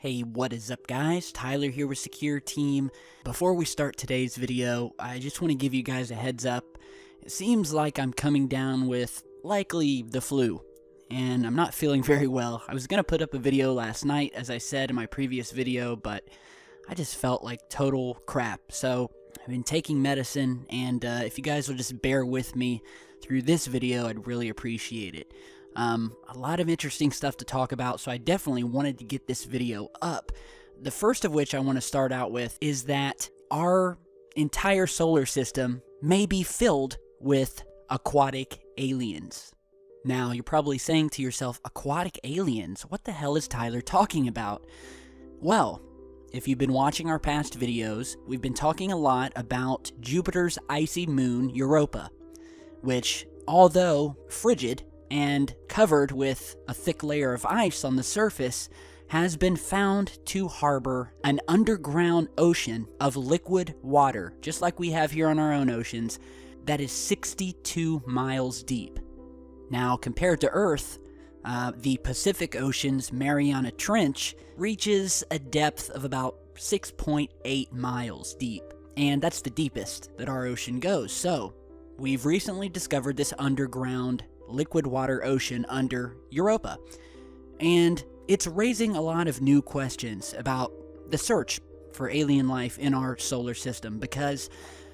Hey, what is up guys? Tyler here with Secure Team. Before we start today's video, I just want to give you guys a heads up. It seems like I'm coming down with likely the flu, and I'm not feeling very well. I was going to put up a video last night, as I said in my previous video, but I just felt like total crap. So I've been taking medicine, and if you guys will just bear with me through this video, I'd really appreciate it. A lot of interesting stuff to talk about, so I definitely wanted to get this video up. The first of which I want to start out with is that our entire solar system may be filled with aquatic aliens. Now, you're probably saying to yourself, aquatic aliens? What the hell is Tyler talking about? Well, if you've been watching our past videos, we've been talking a lot about Jupiter's icy moon, Europa, which, although frigid and covered with a thick layer of ice on the surface, has been found to harbor an underground ocean of liquid water, just like we have here on our own oceans, that is 62 miles deep. Now, compared to Earth, the Pacific Ocean's Mariana Trench reaches a depth of about 6.8 miles deep, and that's the deepest that our ocean goes. So, we've recently discovered this underground liquid water ocean under Europa, and it's raising a lot of new questions about the search for alien life in our solar system, because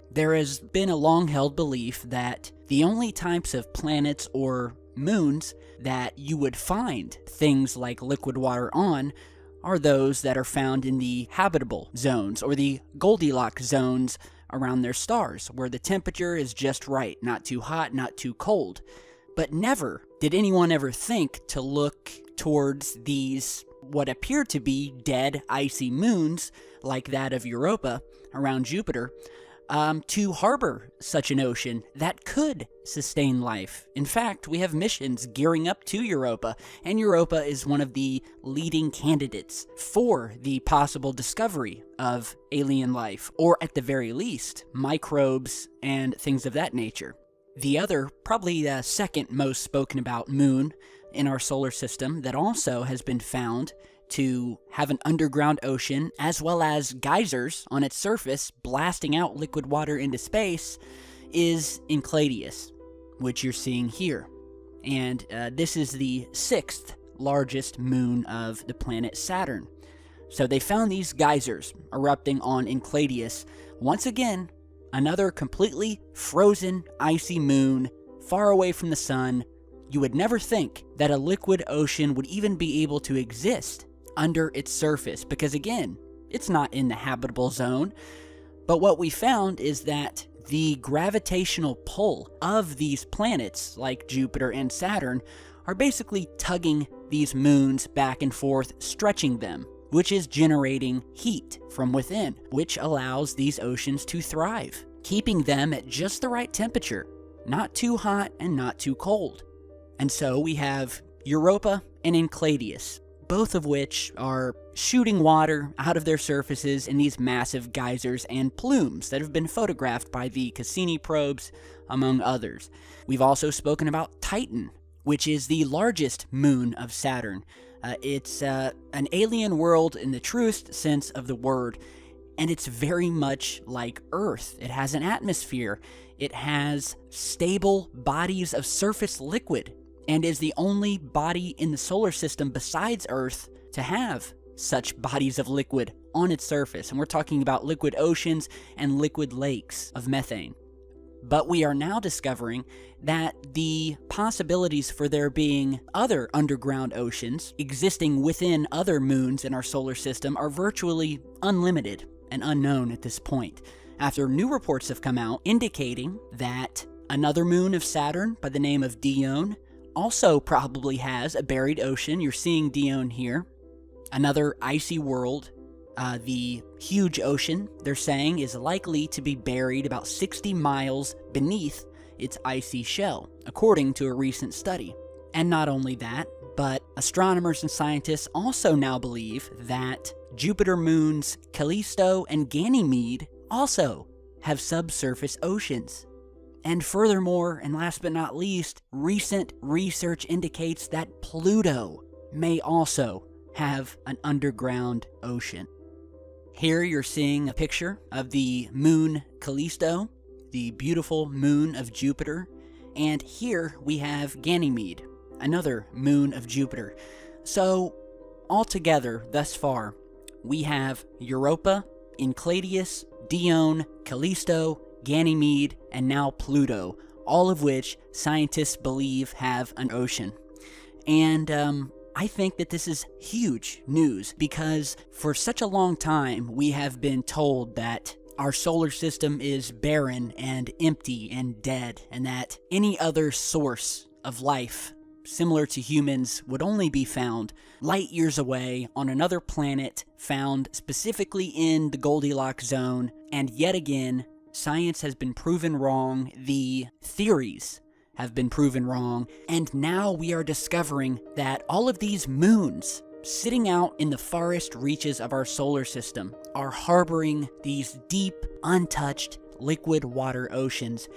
there has been a long-held belief that the only types of planets or moons that you would find things like liquid water on are those that are found in the habitable zones, or the Goldilocks zones around their stars, where the temperature is just right, not too hot, not too cold. But never did anyone ever think to look towards these, what appear to be dead, icy moons, like that of Europa around Jupiter, to harbor such an ocean that could sustain life. In fact, we have missions gearing up to Europa, and Europa is one of the leading candidates for the possible discovery of alien life, or at the very least, microbes and things of that nature. The other, probably the second most spoken about moon in our solar system that also has been found to have an underground ocean, as well as geysers on its surface blasting out liquid water into space, is Enceladus, which you're seeing here. And this is the sixth largest moon of the planet Saturn. So they found these geysers erupting on Enceladus. Once again, another completely frozen, icy moon, far away from the sun. You would never think that a liquid ocean would even be able to exist under its surface, because again, it's not in the habitable zone. But what we found is that the gravitational pull of these planets, like Jupiter and Saturn, are basically tugging these moons back and forth, stretching them, which is generating heat from within, which allows these oceans to thrive, keeping them at just the right temperature, not too hot and not too cold. And so we have Europa and Enceladus, both of which are shooting water out of their surfaces in these massive geysers and plumes that have been photographed by the Cassini probes, among others. We've also spoken about Titan, which is the largest moon of Saturn. It's an alien world in the truest sense of the word, and it's very much like Earth. It has an atmosphere, it has stable bodies of surface liquid, and is the only body in the solar system besides Earth to have such bodies of liquid on its surface. And we're talking about liquid oceans and liquid lakes of methane. But we are now discovering that the possibilities for there being other underground oceans existing within other moons in our solar system are virtually unlimited and unknown at this point, after new reports have come out indicating that another moon of Saturn by the name of Dione also probably has a buried ocean. You're seeing Dione here. Another icy world. The huge ocean, they're saying, is likely to be buried about 60 miles beneath its icy shell, according to a recent study. And not only that, but astronomers and scientists also now believe that Jupiter moons Callisto and Ganymede also have subsurface oceans. And furthermore, and last but not least, recent research indicates that Pluto may also have an underground ocean. Here you're seeing a picture of the moon Callisto, the beautiful moon of Jupiter, and here we have Ganymede, another moon of Jupiter. So, altogether, thus far, we have Europa, Enceladus, Dione, Callisto, Ganymede, and now Pluto, all of which scientists believe have an ocean. And I think that this is huge news because for such a long time we have been told that our solar system is barren and empty and dead, and that any other source of life similar to humans would only be found light years away on another planet found specifically in the Goldilocks zone. And yet again, science has been proven wrong, the theories have been proven wrong, and now we are discovering that all of these moons sitting out in the farthest reaches of our solar system are harboring these deep, untouched, liquid water oceans,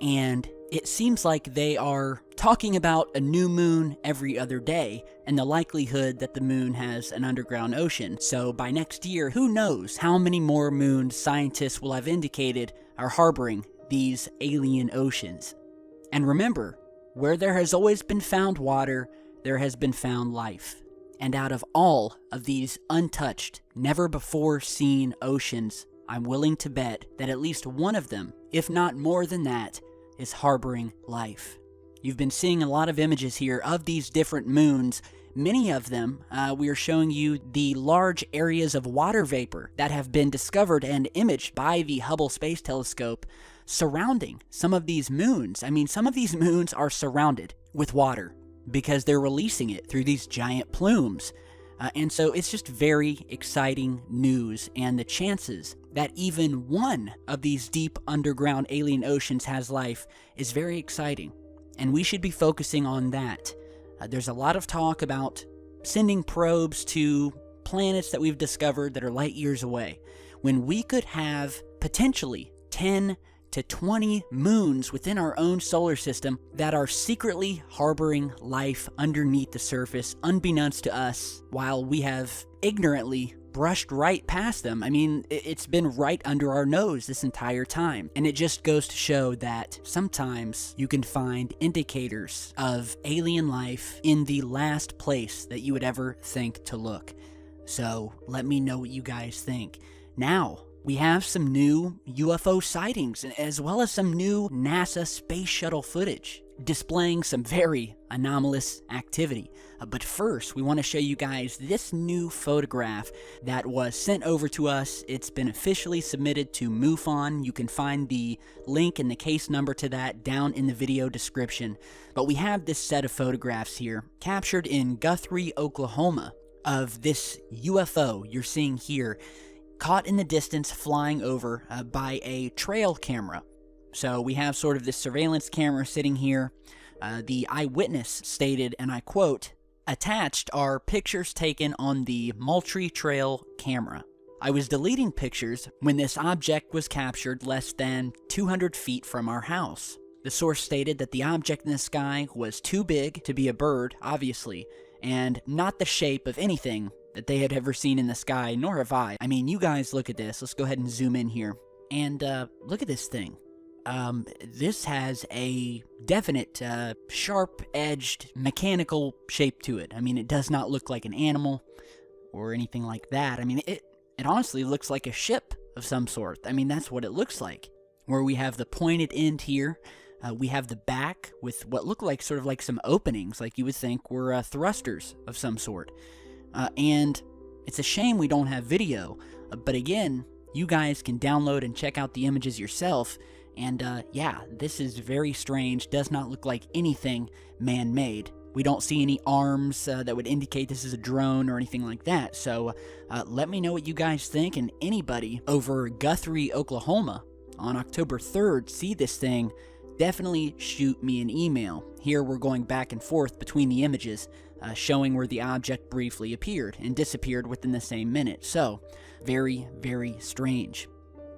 and it seems like they are talking about a new moon every other day and the likelihood that the moon has an underground ocean. So by next year, who knows how many more moons scientists will have indicated are harboring these alien oceans. And remember, where there has always been found water, there has been found life. And out of all of these untouched, never-before-seen oceans, I'm willing to bet that at least one of them, if not more than that, is harboring life. You've been seeing a lot of images here of these different moons. Many of them, we are showing you the large areas of water vapor that have been discovered and imaged by the Hubble Space Telescope surrounding some of these moons. I mean, some of these moons are surrounded with water because they're releasing it through these giant plumes. And so it's just very exciting news, and the chances that even one of these deep underground alien oceans has life is very exciting, and we should be focusing on that. There's a lot of talk about sending probes to planets that we've discovered that are light years away, when we could have potentially 10 to 20 moons within our own solar system that are secretly harboring life underneath the surface, unbeknownst to us, while we have ignorantly brushed right past them. I mean, it's been right under our nose this entire time. And it just goes to show that sometimes you can find indicators of alien life in the last place that you would ever think to look. So let me know what you guys think. Now, we have some new UFO sightings, as well as some new NASA space shuttle footage displaying some very anomalous activity. But first, we want to show you guys this new photograph that was sent over to us. It's been officially submitted to MUFON. You can find the link and the case number to that down in the video description. But we have this set of photographs here, captured in Guthrie, Oklahoma, of this UFO you're seeing here, caught in the distance flying over by a trail camera. So we have sort of this surveillance camera sitting here. The eyewitness stated, and I quote, "Attached are pictures taken on the Moultrie Trail camera. I was deleting pictures when this object was captured less than 200 feet from our house." The source stated that the object in the sky was too big to be a bird, obviously, and not the shape of anything that they had ever seen in the sky, nor have I. I mean, you guys look at this. Let's go ahead and zoom in here. And look at this thing. This has a definite sharp-edged mechanical shape to it. I mean, it does not look like an animal or anything like that. I mean, it honestly looks like a ship of some sort. I mean, that's what it looks like. Where we have the pointed end here. We have the back with what look like sort of like some openings, like you would think were thrusters of some sort. And it's a shame we don't have video, but again, you guys can download and check out the images yourself, and yeah, this is very strange, does not look like anything man-made. We don't see any arms that would indicate this is a drone or anything like that, so let me know what you guys think, and anybody over Guthrie, Oklahoma on October 3rd see this thing, definitely shoot me an email. Here we're going back and forth between the images, showing where the object briefly appeared and disappeared within the same minute. So, very, very strange.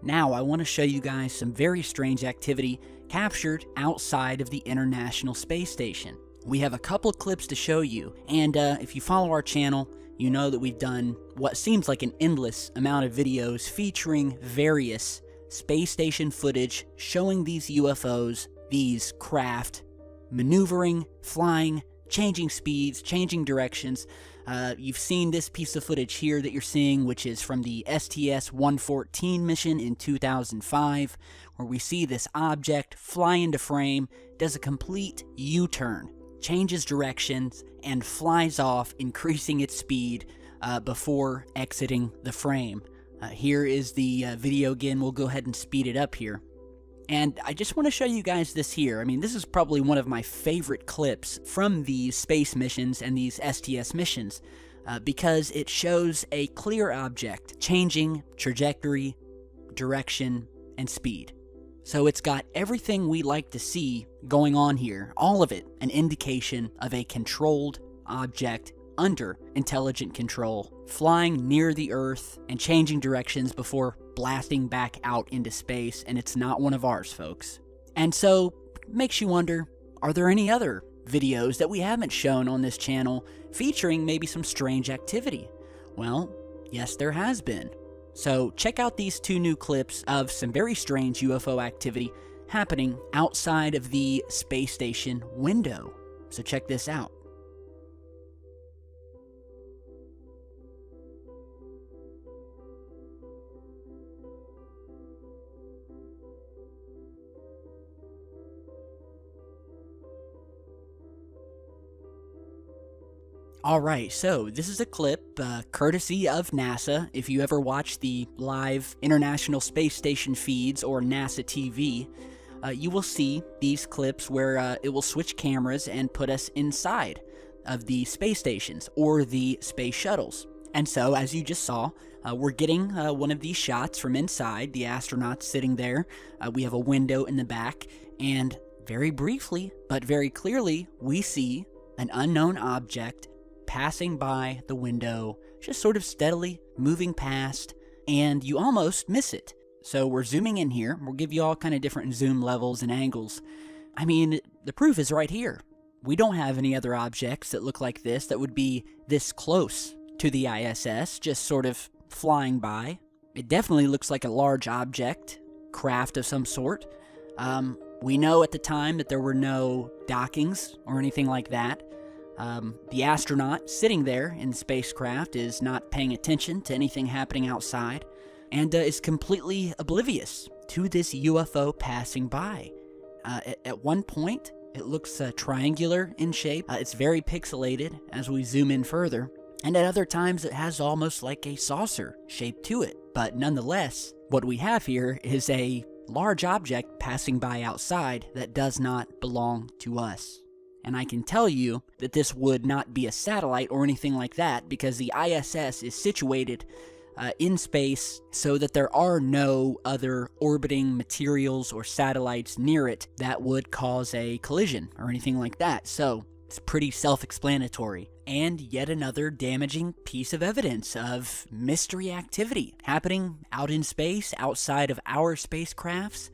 Now, I want to show you guys some very strange activity captured outside of the International Space Station. We have a couple of clips to show you, and if you follow our channel, you know that we've done what seems like an endless amount of videos featuring various space station footage showing these UFOs, these craft, maneuvering, flying, changing speeds, changing directions. You've seen this piece of footage here that you're seeing, which is from the STS-114 mission in 2005, where we see this object fly into frame, does a complete U-turn, changes directions, and flies off, increasing its speed before exiting the frame. Here is the video again. We'll go ahead and speed it up here. And I just want to show you guys this here. I mean, this is probably one of my favorite clips from these space missions and these STS missions because it shows a clear object changing trajectory, direction, and speed. So it's got everything we like to see going on here, all of it an indication of a controlled object under intelligent control, flying near the Earth and changing directions before blasting back out into space, and it's not one of ours, folks. And so, makes you wonder, are there any other videos that we haven't shown on this channel featuring maybe some strange activity? Well, yes, there has been. So check out these two new clips of some very strange UFO activity happening outside of the space station window. So check this out. Alright, so this is a clip courtesy of NASA. If you ever watch the live International Space Station feeds or NASA TV, you will see these clips where it will switch cameras and put us inside of the space stations or the space shuttles. And so, as you just saw, we're getting one of these shots from inside, the astronauts sitting there. We have a window in the back, and very briefly, but very clearly, we see an unknown object passing by the window, just sort of steadily moving past, and you almost miss it. So we're zooming in here. We'll give you all kind of different zoom levels and angles. I mean, the proof is right here. We don't have any other objects that look like this that would be this close to the ISS, just sort of flying by. It definitely looks like a large object, craft of some sort. We know at the time that there were no dockings or anything like that. The astronaut sitting there in the spacecraft is not paying attention to anything happening outside and is completely oblivious to this UFO passing by. At one point, it looks triangular in shape. It's very pixelated as we zoom in further. And at other times, it has almost like a saucer shape to it. But nonetheless, what we have here is a large object passing by outside that does not belong to us. And I can tell you that this would not be a satellite or anything like that because the ISS is situated in space so that there are no other orbiting materials or satellites near it that would cause a collision or anything like that. So it's pretty self-explanatory. And yet another damaging piece of evidence of mystery activity happening out in space outside of our spacecrafts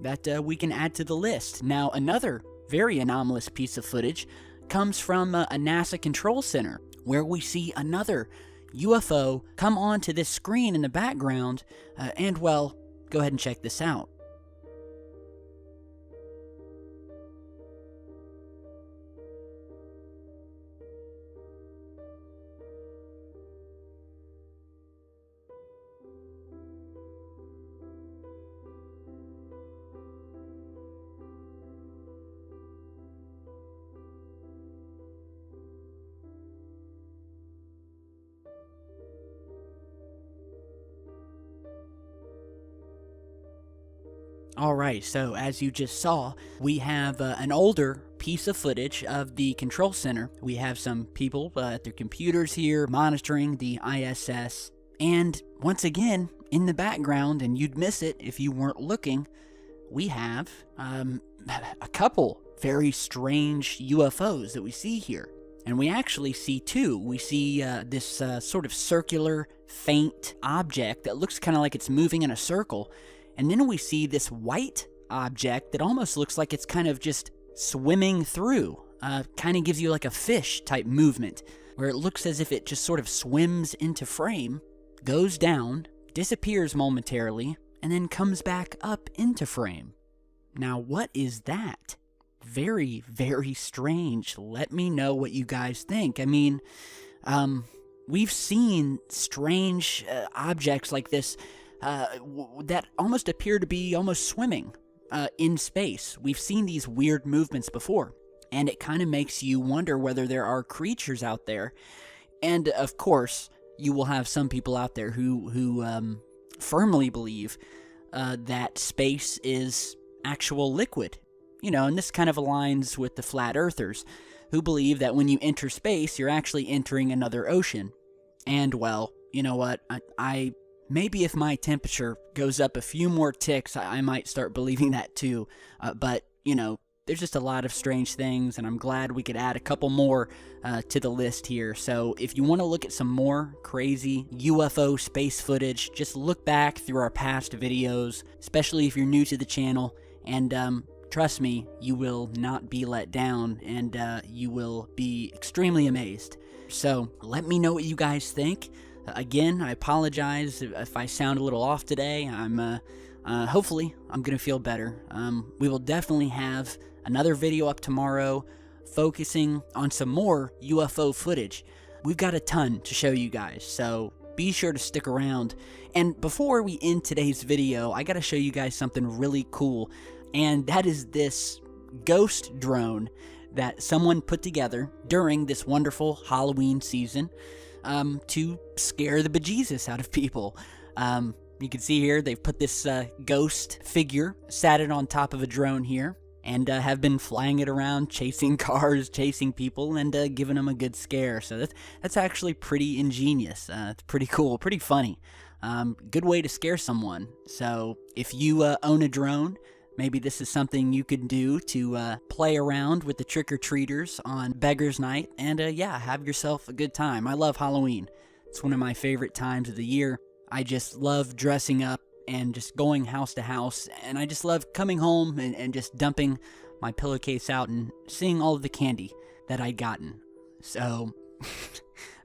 that we can add to the list. Now, another very anomalous piece of footage comes from a NASA control center where we see another UFO come onto this screen in the background and, well, go ahead and check this out. Alright, so as you just saw, we have an older piece of footage of the control center. We have some people at their computers here monitoring the ISS. And once again, in the background, and you'd miss it if you weren't looking, we have a couple very strange UFOs that we see here. And we actually see two. We see this sort of circular, faint object that looks kind of like it's moving in a circle. And then we see this white object that almost looks like it's kind of just swimming through. kind of gives you like a fish type movement, where it looks as if it just sort of swims into frame, goes down, disappears momentarily, and then comes back up into frame. Now, what is that? Very, very strange. Let me know what you guys think. I mean, we've seen strange objects like this that almost appear to be almost swimming in space. We've seen these weird movements before, and it kind of makes you wonder whether there are creatures out there. And of course, you will have some people out there who firmly believe that space is actual liquid. You know, and this kind of aligns with the flat earthers, who believe that when you enter space, you're actually entering another ocean. And, well, you know what, I maybe if my temperature goes up a few more ticks, I might start believing that too. But, you know, there's just a lot of strange things, and I'm glad we could add a couple more to the list here. So if you want to look at some more crazy UFO space footage, just look back through our past videos, especially if you're new to the channel, and trust me, you will not be let down, and you will be extremely amazed. So let me know what you guys think. Again, I apologize if I sound a little off today. Hopefully I'm gonna feel better. We will definitely have another video up tomorrow focusing on some more UFO footage. We've got a ton to show you guys, so be sure to stick around. And before we end today's video, I gotta show you guys something really cool, and that is this ghost drone that someone put together during this wonderful Halloween season to scare the bejesus out of people. You can see here they've put this ghost figure, sat it on top of a drone here, and have been flying it around, chasing cars, chasing people, and giving them a good scare. So that's actually pretty ingenious. It's pretty cool, pretty funny. Good way to scare someone. So if you own a drone, maybe this is something you could do to play around with the trick-or-treaters on Beggars Night, and yeah, have yourself a good time. I love Halloween. It's one of my favorite times of the year. I just love dressing up and just going house to house, and I just love coming home and just dumping my pillowcase out and seeing all of the candy that I'd gotten. So,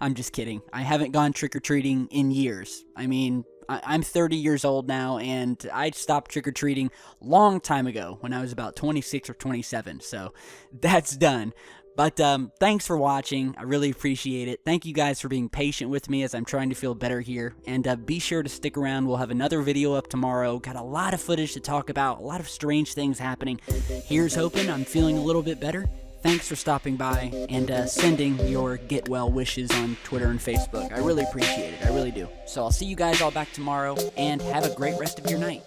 I'm just kidding. I haven't gone trick-or-treating in years. I mean, I'm 30 years old now, and I stopped trick-or-treating long time ago when I was about 26 or 27, so that's done. But thanks for watching. I really appreciate it. Thank you guys for being patient with me as I'm trying to feel better here. And be sure to stick around. We'll have another video up tomorrow. Got a lot of footage to talk about, a lot of strange things happening. Here's hoping I'm feeling a little bit better. Thanks for stopping by and sending your get well wishes on Twitter and Facebook. I really appreciate it. I really do. So I'll see you guys all back tomorrow, and have a great rest of your night.